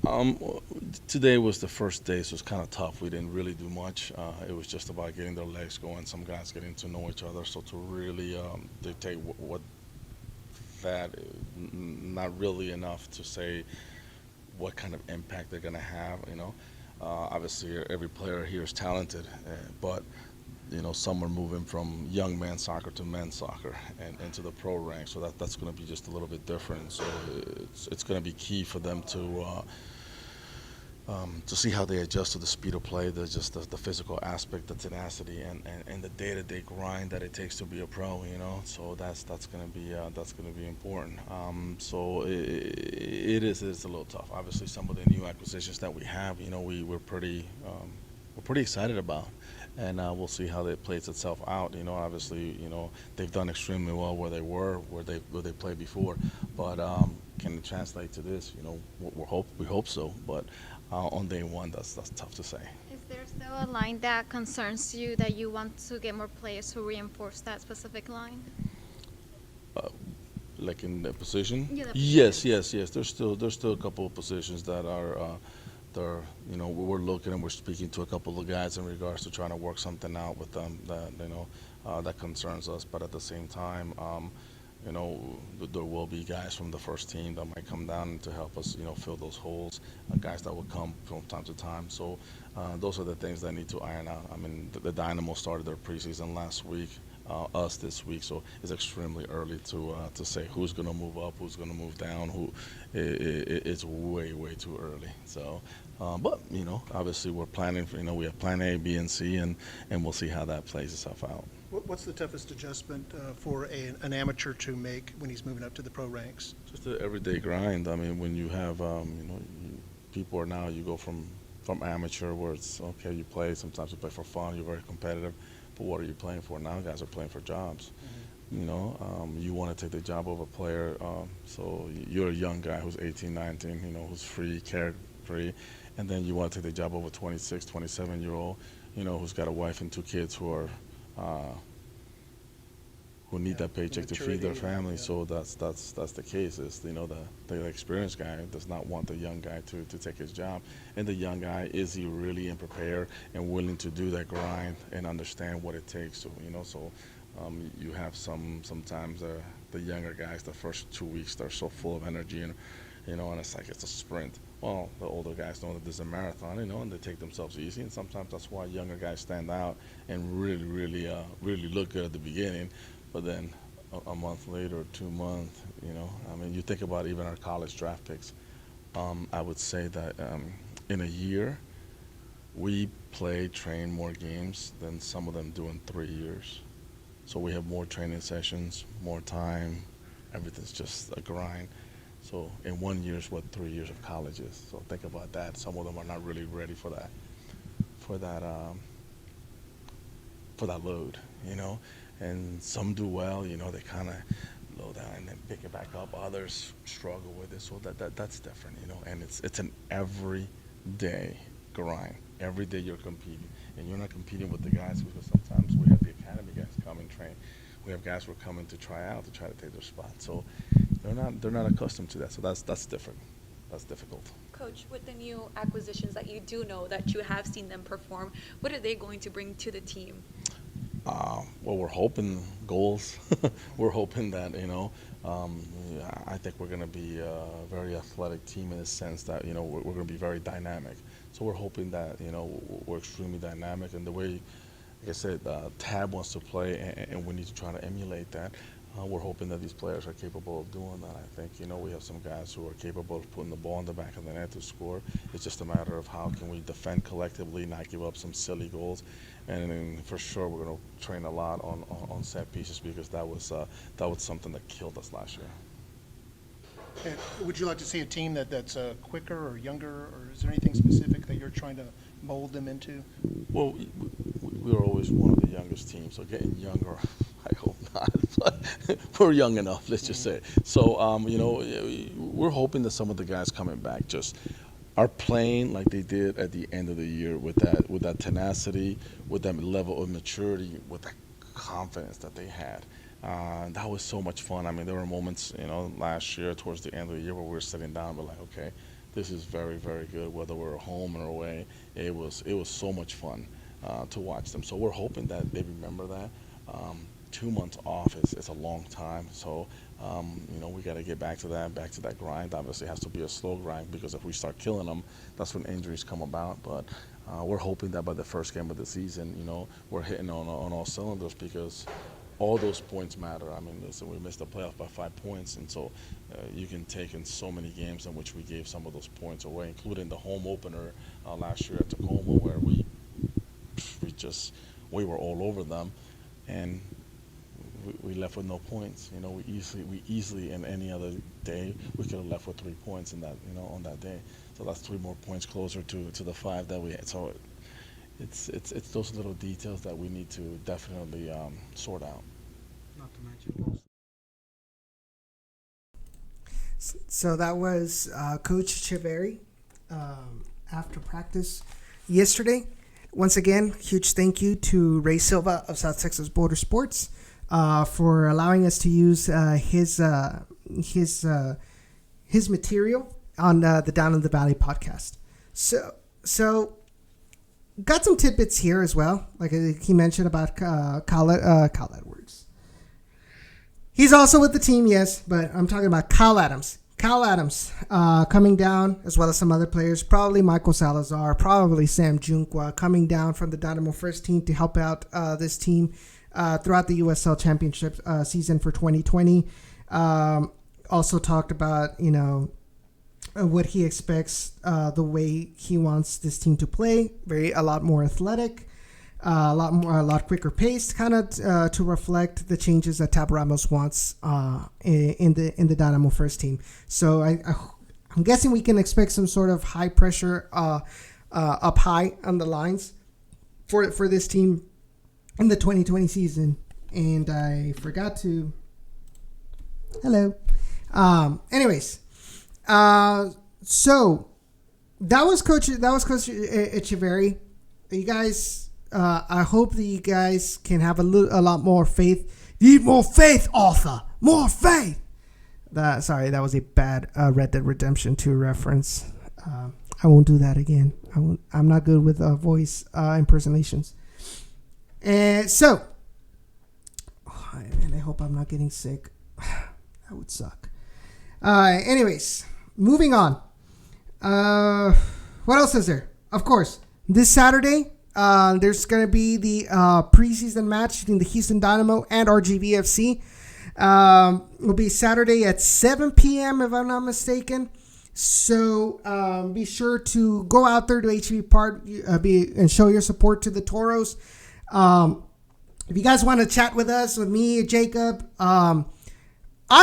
Speaker 4: Um, Today was the first day, so it was kind of tough. We didn't really do much. It was just about getting their legs going, some guys getting to know each other. So to really dictate what that, not really enough to say what kind of impact they're going to have. Obviously every player here is talented, but some are moving from young men's soccer to men's soccer and into the pro ranks. So that's going to be just a little bit different. So it's going to be key for them to see how they adjust to the speed of play, the physical aspect, the tenacity, and the day-to-day grind that it takes to be a pro. So that's going to be important. So it is a little tough. Obviously, some of the new acquisitions that we have, we're pretty excited about, and we'll see how that plays itself out. Obviously, they've done extremely well where they played before, but can it translate to this? We hope so, but on day one, that's tough to say.
Speaker 3: Is there still a line that concerns you that you want to get more players to reinforce that specific line?
Speaker 4: Like in the position?
Speaker 3: Yeah, the
Speaker 4: Yes. There's still a couple of positions that are we're looking and we're speaking to a couple of guys in regards to trying to work something out with them that concerns us. But at the same time, there will be guys from the first team that might come down to help us, fill those holes, guys that will come from time to time. So those are the things that need to iron out. I mean, the Dynamo started their preseason last week, us this week, so it's extremely early to say who's going to move up, who's going to move down. It's way too early. So, but obviously we're planning for, we have plan A, B, and C, and we'll see how that plays itself out.
Speaker 5: What's the toughest adjustment for an amateur to make when he's moving up to the pro ranks?
Speaker 4: Just the everyday grind. I mean, when you have, people are now, you go from amateur where it's, okay, you play, sometimes you play for fun, you're very competitive, but what are you playing for? Now guys are playing for jobs. Mm-hmm. You want to take the job of a player, so you're a young guy who's 18, 19, who's free, carefree, and then you want to take the job of a 26, 27-year-old, who's got a wife and two kids who are who need that paycheck to feed their family. So that's the case. Is the experienced guy does not want the young guy to take his job, and the young guy, is he really prepared and willing to do that grind and understand what it takes to so you have sometimes the younger guys, the first 2 weeks they're so full of energy and and it's like it's a sprint. Well, the older guys know that there's a marathon, and they take themselves easy, and sometimes that's why younger guys stand out and really look good at the beginning, but then a month later or 2 months, I mean, you think about even our college draft picks. I would say that in a year, we train more games than some of them do in 3 years. So we have more training sessions, more time, everything's just a grind. So in 1 year is what 3 years of college is. So think about that. Some of them are not really ready for that load, and some do well, they kind of low down and then pick it back up. Others struggle with it, so that's different, and it's an everyday grind. Every day you're competing, and you're not competing with the guys, because sometimes we have the academy guys come and train. We have guys who are coming to try out, to try to take their spot. So they're not accustomed to that. So that's different. That's difficult.
Speaker 7: Coach, with the new acquisitions that you do know that you have seen them perform, what are they going to bring to the team?
Speaker 4: Well, we're hoping goals. We're hoping that I think we're going to be a very athletic team in the sense that we're going to be very dynamic. So we're hoping that we're extremely dynamic, and the way, like I said, Tab wants to play, and we need to try to emulate that. We're hoping that these players are capable of doing that. I think we have some guys who are capable of putting the ball in the back of the net to score. It's just a matter of how can we defend collectively, not give up some silly goals, and then for sure we're going to train a lot on set pieces, because that was something that killed us last year.
Speaker 5: And would you like to see a team that's quicker or younger, or is there anything specific that you're trying to mold them into?
Speaker 4: Well, we were always one of the youngest teams, so getting younger, I hope not, but we're young enough, let's just say. So, we're hoping that some of the guys coming back just are playing like they did at the end of the year with that tenacity, with that level of maturity, with that confidence that they had. That was so much fun. I mean, there were moments, last year towards the end of the year where we were sitting down, we're like, okay, this is very, very good. Whether we're home or away, it was so much fun to watch them. So we're hoping that they remember that. 2 months off is a long time. So we got to get back to that grind. Obviously, it has to be a slow grind because if we start killing them, that's when injuries come about. But we're hoping that by the first game of the season, we're hitting on all cylinders because all those points matter. I mean, listen, we missed the playoff by 5 points, and so you can take in so many games in which we gave some of those points away, including the home opener last year at Tacoma, where we were all over them, and we left with no points. We easily in any other day we could have left with 3 points in that on that day. So that's 3 more points closer to the 5 that we had. So it's those little details that we need to definitely sort out.
Speaker 2: Not to mention.
Speaker 1: So that was Coach Echeverri after practice yesterday. Once again, huge thank you to Ray Silva of South Texas Border Sports for allowing us to use his material on the Down in the Valley podcast. So got some tidbits here as well. Like he mentioned about Kyle Edwards. He's also with the team, yes, but I'm talking about Kyle Adams. Kyle Adams coming down, as well as some other players, probably Michael Salazar, probably Sam Junqua, coming down from the Dynamo first team to help out this team throughout the USL Championship season for 2020. Also talked about, what he expects, the way he wants this team to play. A lot more athletic, a lot quicker paced, kind of to reflect the changes that Tab Ramos wants in the Dynamo first team. So I'm guessing we can expect some sort of high pressure up high on the lines for this team in the 2020 season. And I forgot to. Hello. Anyways. So that was Coach Echeverri. You guys, I hope that you guys can have a lot more faith. You need more faith, Arthur. More faith. That was a bad Red Dead Redemption 2 reference. I won't do that again. I'm not good with voice impersonations. And so, and I hope I'm not getting sick. That would suck. Anyways, moving on. What else is there? Of course, this Saturday, there's going to be the preseason match between the Houston Dynamo and RGVFC. Will be Saturday at 7 p.m. if I'm not mistaken. So be sure to go out there to HB Park and show your support to the Toros. If you guys want to chat with us, with me, Jacob, I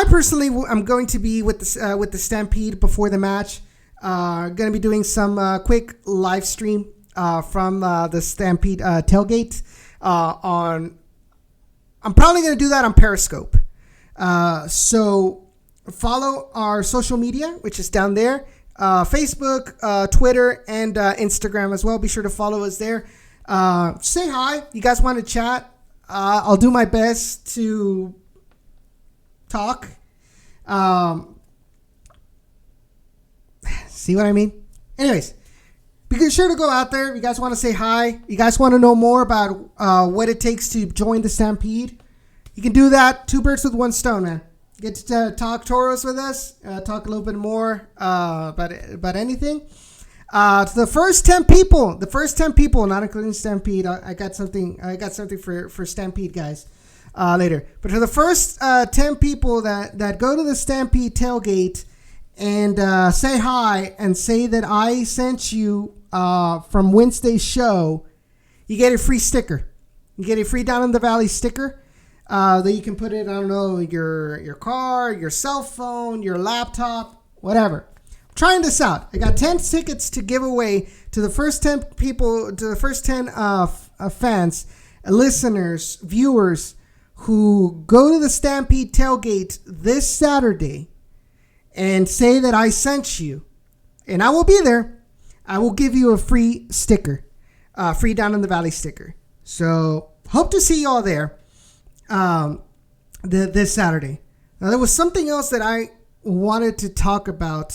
Speaker 1: personally am going to be with the Stampede before the match. Going to be doing some quick live stream from the Stampede tailgate. I'm probably going to do that on Periscope. So follow our social media, which is down there. Facebook, Twitter, and Instagram as well. Be sure to follow us there. Say hi. You guys want to chat? I'll do my best to talk. See what I mean? Anyways, be sure to go out there. You guys want to say hi. You guys want to know more about what it takes to join the Stampede. You can do that. 2 birds with 1 stone, man. Get to talk Toros with us. Talk a little bit more about anything. To the first 10 people, not including Stampede. I got something for Stampede guys later. But to the first 10 people that go to the Stampede tailgate and say hi and say that I sent you from Wednesday's show, you get a free sticker. You get a free Down in the Valley sticker that you can put it, I don't know, your car, your cell phone, your laptop, whatever. I'm trying this out. I got 10 tickets to give away to the first 10 people, to the first 10 fans, listeners, viewers who go to the Stampede tailgate this Saturday and say that I sent you. And I will be there. I will give you a free sticker, free Down in the Valley sticker. So hope to see y'all there this Saturday. Now, there was something else that I wanted to talk about.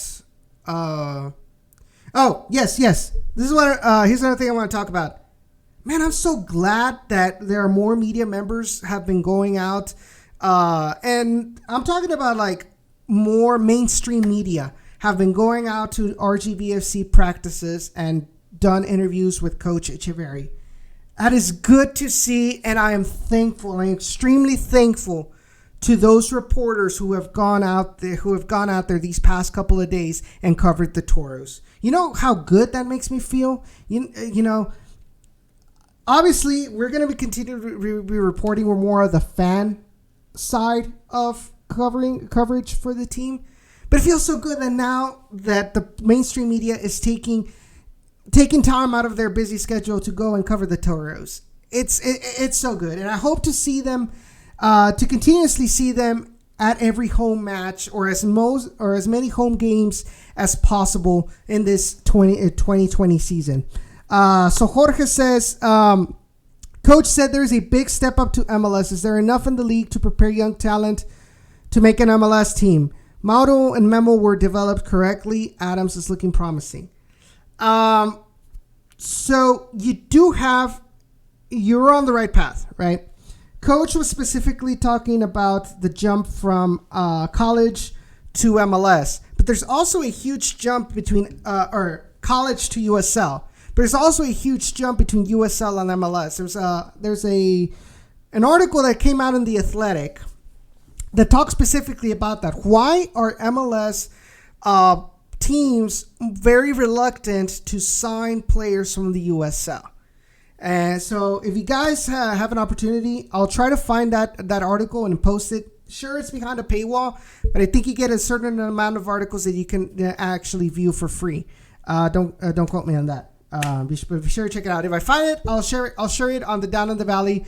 Speaker 1: Yes. This is what. Here's another thing I want to talk about. Man, I'm so glad that there are more media members have been going out, and I'm talking about like more mainstream media have been going out to RGVFC practices and done interviews with Coach Echeverry. That is good to see, and I am thankful. I'm extremely thankful to those reporters who have gone out there these past couple of days and covered the Toros. You know how good that makes me feel. You know. Obviously, we're going to be continuing to be reporting more of the fan side of coverage for the team. But it feels so good that now that the mainstream media is taking time out of their busy schedule to go and cover the Toros. It's so good. And I hope to see them, to continuously see them at every home match or as many home games as possible in this 2020 season. So Jorge says, Coach said there's a big step up to MLS. Is there enough in the league to prepare young talent to make an MLS team? Mauro and Memo were developed correctly. Adams is looking promising. So you're on the right path, right? Coach was specifically talking about the jump from college to MLS, but there's also a huge jump between college to USL. But there's also a huge jump between USL and MLS. There's an article that came out in The Athletic that talks specifically about that. Why are MLS teams very reluctant to sign players from the USL? And so if you guys have an opportunity, I'll try to find that article and post it. Sure, it's behind a paywall, but I think you get a certain amount of articles that you can actually view for free. Don't quote me on that. Be sure to check it out. If I find it, I'll share it on the Down in the Valley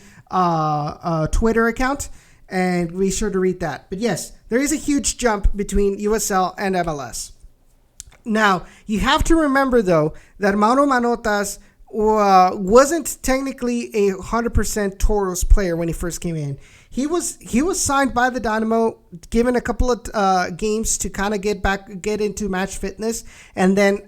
Speaker 1: Twitter account, and be sure to read that. But yes, there is a huge jump between USL and MLS. Now, you have to remember, though, that Mauro Manotas wasn't technically a 100% Toros player when he first came in. He was signed by the Dynamo, given a couple of games to kind of get into match fitness, and then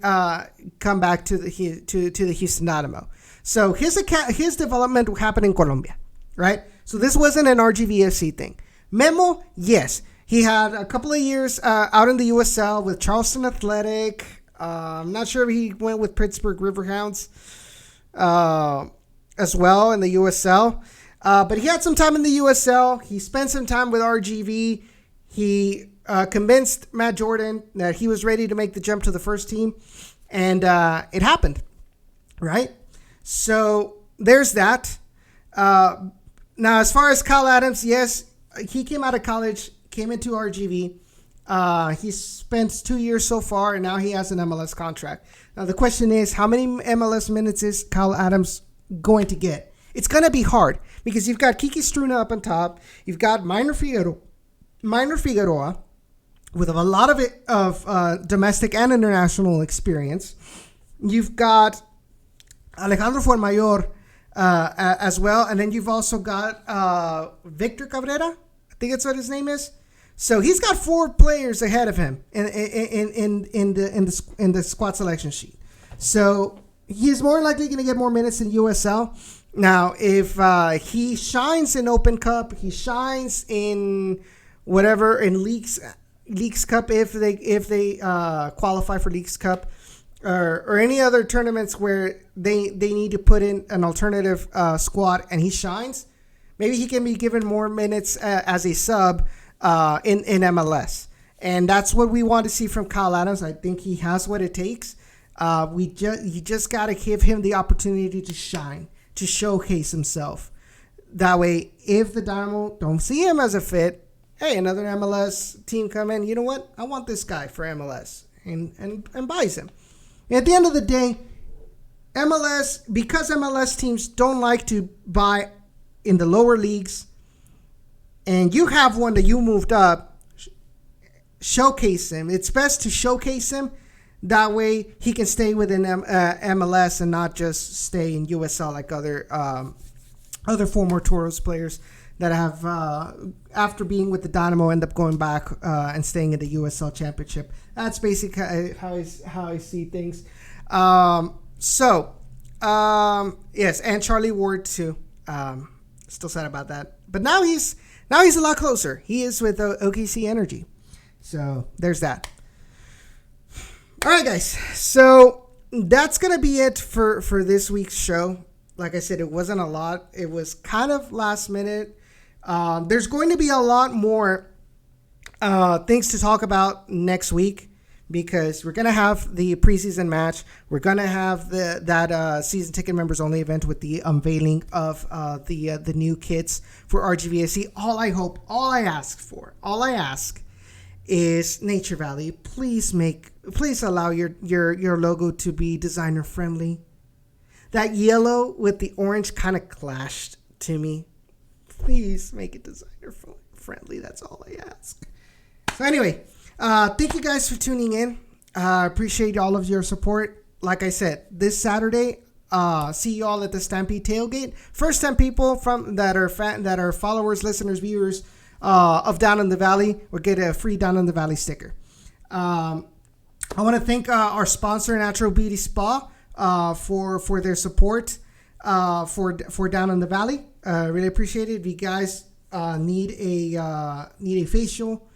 Speaker 1: come back to the Houston Dynamo. So his development happened in Colombia, right? So this wasn't an RGVFC thing. Memo, yes, he had a couple of years out in the USL with Charleston Athletic. I'm not sure if he went with Pittsburgh Riverhounds as well in the USL. But he had some time in the USL. He spent some time with RGV. He convinced Matt Jordan that he was ready to make the jump to the first team. And it happened, right? So there's that. Now, as far as Kyle Adams, yes, he came out of college, came into RGV. He spent 2 years so far, and now he has an MLS contract. Now, the question is, how many MLS minutes is Kyle Adams going to get? It's going to be hard because you've got Kiki Struna up on top. You've got Minor Figueroa with a lot of domestic and international experience. You've got Alejandro Fuenmayor as well. And then you've also got Victor Cabrera. I think that's what his name is. So he's got 4 players ahead of him in the squad selection sheet. So he's more likely going to get more minutes in USL. Now, if he shines in Open Cup, he shines in whatever in Leagues Cup if they qualify for Leagues Cup or any other tournaments where they need to put in an alternative squad and he shines, maybe he can be given more minutes as a sub in MLS. And that's what we want to see from Kyle Adams. I think he has what it takes. You just got to give him the opportunity to shine, to showcase himself. That way, if the Dynamo don't see him as a fit, hey, another MLS team come in, you know what? I want this guy for MLS and buys him. And at the end of the day, because MLS teams don't like to buy in the lower leagues, and you have one that you moved up, showcase him. It's best to showcase him That way he can stay within MLS and not just stay in USL like other former Toros players that have, after being with the Dynamo, end up going back and staying in the USL Championship. That's basically how I see things. Yes, and Charlie Ward too. Still sad about that, but now he's a lot closer. He is with OKC Energy, so there's that. All right, guys. So that's gonna be it for this week's show. Like I said, it wasn't a lot. It was kind of last minute. There's going to be a lot more things to talk about next week because we're going to have the preseason match. We're going to have that season ticket members only event with the unveiling of the new kits for RGVFC. All I ask is Nature Valley. Please allow your logo to be designer friendly. That yellow with the orange kind of clashed to me. Please make it designer friendly. That's all I ask. So anyway, thank you guys for tuning in. Appreciate all of your support. Like I said, this Saturday, see you all at the Stampede Tailgate. First 10 people that are followers, listeners, viewers of Down in the Valley will get a free Down in the Valley sticker. I want to thank our sponsor, Natural Beauty Spa, for their support for Down in the Valley. Really appreciate it. If you guys need a facial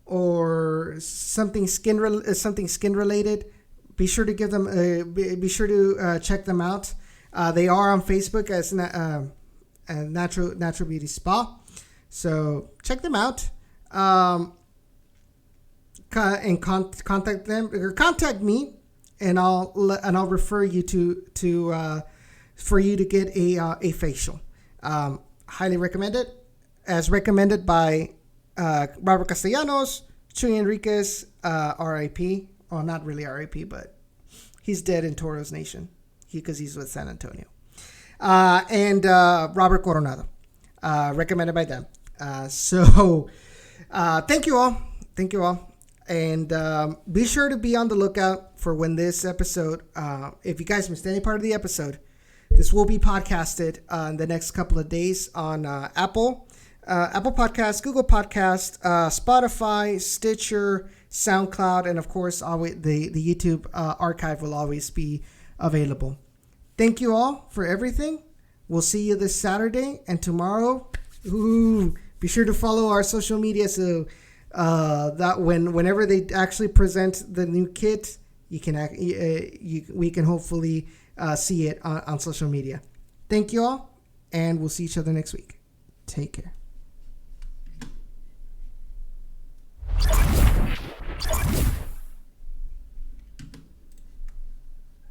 Speaker 1: or something skin related, be sure to give them be sure to check them out. They are on Facebook as Natural Beauty Spa, so check them out. And contact them or contact me, and I'll refer you to for you to get a facial. Highly recommend it, as recommended by Robert Castellanos, Chuy Enriquez, R.I.P. Well, not really R.I.P., but he's dead in Toros Nation because he's with San Antonio. And Robert Coronado, recommended by them. So thank you all. And be sure to be on the lookout for when this episode, if you guys missed any part of the episode, this will be podcasted in the next couple of days on Apple Podcasts, Google Podcasts, Spotify, Stitcher, SoundCloud, and of course, always the YouTube archive will always be available. Thank you all for everything. We'll see you this Saturday and tomorrow. Be sure to follow our social media so that whenever they actually present the new kit, we can hopefully see it on social media. Thank you all, and we'll see each other next week. Take care.